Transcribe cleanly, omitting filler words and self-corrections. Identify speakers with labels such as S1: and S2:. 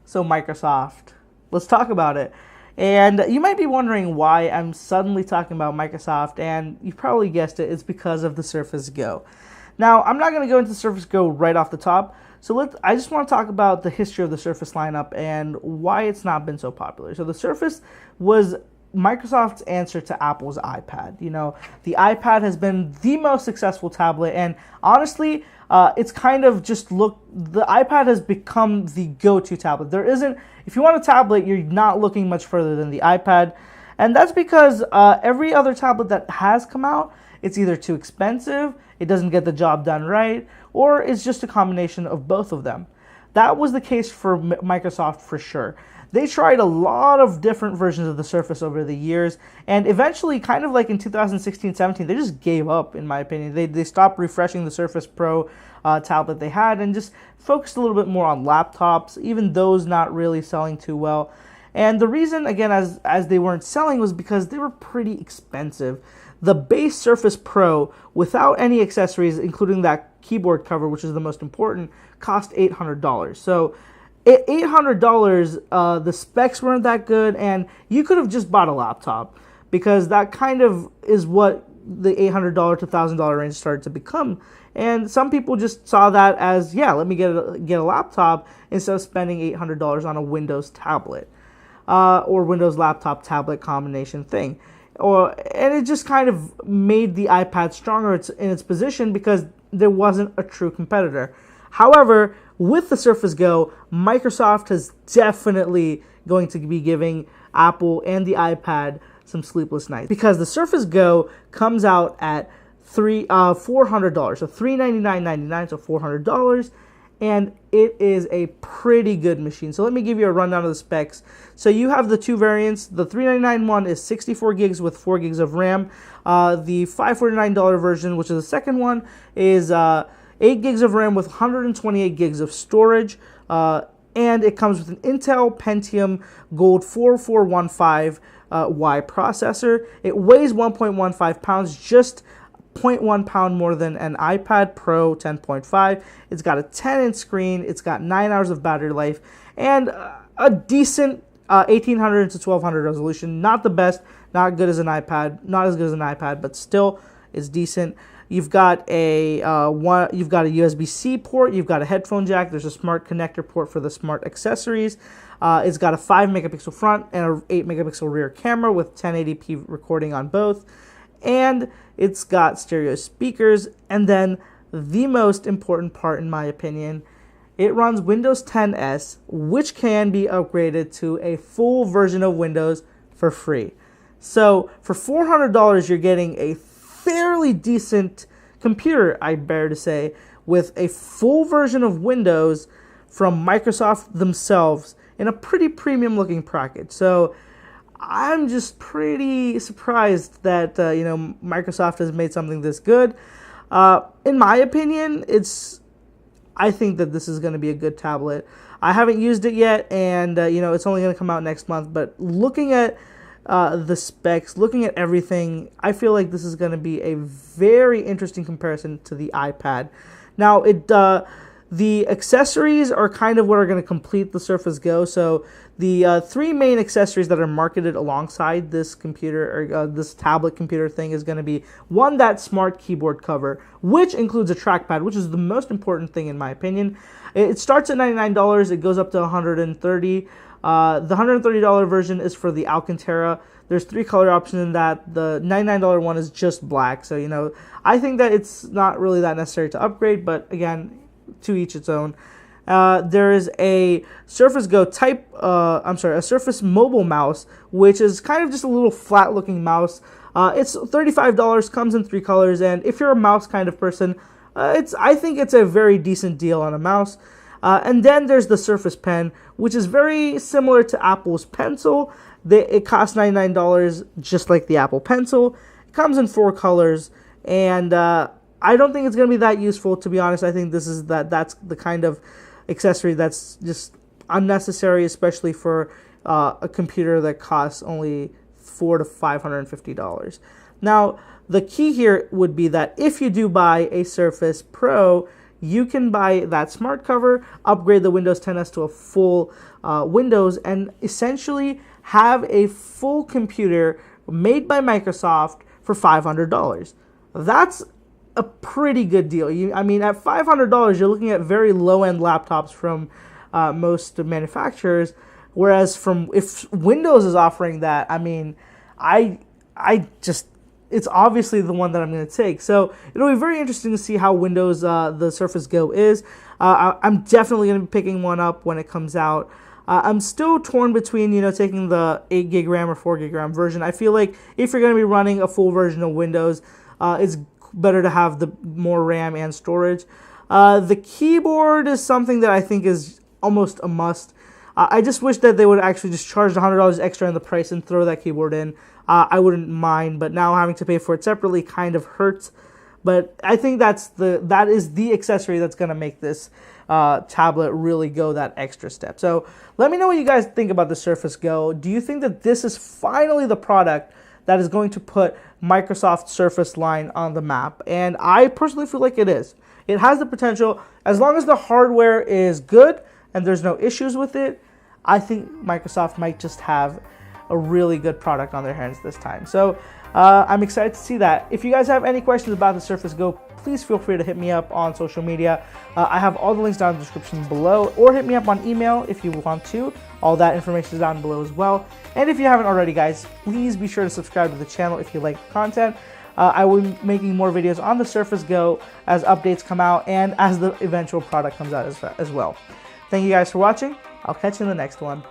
S1: So Microsoft, let's talk about it. And you might be wondering why I'm suddenly talking about Microsoft, and you probably guessed it, it's because of the Surface Go. Now, I'm not going to go into the Surface Go right off the top, so I just want to talk about the history of the Surface lineup and why it's not been so popular. So the Surface was Microsoft's answer to Apple's iPad. You know, the iPad has been the most successful tablet, and honestly, it's kind of the iPad has become the go-to tablet. There isn't, if you want a tablet, you're not looking much further than the iPad, and that's because every other tablet that has come out, it's either too expensive, it doesn't get the job done right, or it's just a combination of both of them. That was the case for Microsoft for sure. They tried a lot of different versions of the Surface over the years, and eventually, kind of like in 2016-17, they just gave up, in my opinion. They stopped refreshing the Surface Pro tablet they had and just focused a little bit more on laptops, even those not really selling too well. And the reason, again, as they weren't selling was because they were pretty expensive. The base Surface Pro, without any accessories, including that keyboard cover, which is the most important, cost $800. So at $800, the specs weren't that good, and you could have just bought a laptop, because that kind of is what the $800 to $1,000 range started to become. And some people just saw that as, yeah, let me get a laptop instead of spending $800 on a Windows tablet or Windows laptop tablet combination thing. And it just kind of made the iPad stronger in its position because there wasn't a true competitor. However, with the Surface Go, Microsoft is definitely going to be giving Apple and the iPad some sleepless nights, because the Surface Go comes out at $400, so $399.99, so $400, and it is a pretty good machine. So let me give you a rundown of the specs. So you have the two variants. The $399 one is 64 gigs with 4 gigs of RAM. The $549 version, which is the second one, is 8 gigs of RAM with 128 gigs of storage, and it comes with an Intel Pentium Gold 4415 Y processor. It weighs 1.15 pounds, just 0.1 pound more than an iPad Pro 10.5. It's got a 10-inch screen, it's got 9 hours of battery life, and a decent 1800 to 1200 resolution. Not the best, not good as an iPad, not as good as an iPad, but still is decent. You've got a USB-C port, you've got a headphone jack, there's a smart connector port for the smart accessories. It's got a 5 megapixel front and an 8 megapixel rear camera with 1080p recording on both. And it's got stereo speakers. And then the most important part, in my opinion, it runs Windows 10 S, which can be upgraded to a full version of Windows for free. So for $400, you're getting a fairly decent computer, I bear to say, with a full version of Windows from Microsoft themselves in a pretty premium looking package. So I'm just pretty surprised that Microsoft has made something this good. In my opinion, I think that this is going to be a good tablet. I haven't used it yet, and it's only going to come out next month. But looking at the specs, looking at everything, I feel like this is going to be a very interesting comparison to the iPad. Now, the accessories are kind of what are going to complete the Surface Go. So the three main accessories that are marketed alongside this computer, or this tablet computer thing, is going to be, one, that smart keyboard cover, which includes a trackpad, which is the most important thing in my opinion. It starts at $99, it goes up to $130. The $130 version is for the Alcantara. There's 3 color options in that. The $99 one is just black. So, I think that it's not really that necessary to upgrade, but again, to each its own. There is a Surface Go a Surface Mobile mouse, which is kind of just a little flat looking mouse. It's $35, comes in 3 colors, and if you're a mouse kind of person, I think it's a very decent deal on a mouse. And then there's the Surface Pen, which is very similar to Apple's Pencil. It costs $99, just like the Apple Pencil. It comes in 4 colors, and I don't think it's going to be that useful, to be honest. I think that's the kind of accessory that's just unnecessary, especially for a computer that costs only $400 to $550. Now, the key here would be that if you do buy a Surface Pro, you can buy that smart cover, upgrade the Windows 10s to a full Windows, and essentially have a full computer made by Microsoft for $500. That's a pretty good deal. I mean, at $500, you're looking at very low-end laptops from most manufacturers, whereas if Windows is offering that, I mean, it's obviously the one that I'm going to take. So it'll be very interesting to see how Windows the Surface Go is. I'm definitely going to be picking one up when it comes out. I'm still torn between, taking the 8 gig RAM or 4 gig RAM version. I feel like if you're going to be running a full version of Windows, it's better to have the more RAM and storage. The keyboard is something that I think is almost a must. I just wish that they would actually just charge $100 extra in the price and throw that keyboard in. I wouldn't mind, but now having to pay for it separately kind of hurts. But I think that is the accessory that's going to make this tablet really go that extra step. So let me know what you guys think about the Surface Go. Do you think that this is finally the product that is going to put Microsoft Surface line on the map? And I personally feel like it is. It has the potential. As long as the hardware is good and there's no issues with it, I think Microsoft might just have a really good product on their hands this time. So I'm excited to see that. If you guys have any questions about the Surface Go, please feel free to hit me up on social media. I have all the links down in the description below, or hit me up on email if you want to. All that information is down below as well. And if you haven't already, guys, please be sure to subscribe to the channel if you like the content. I will be making more videos on the Surface Go as updates come out and as the eventual product comes out as well. Thank you guys for watching. I'll catch you in the next one.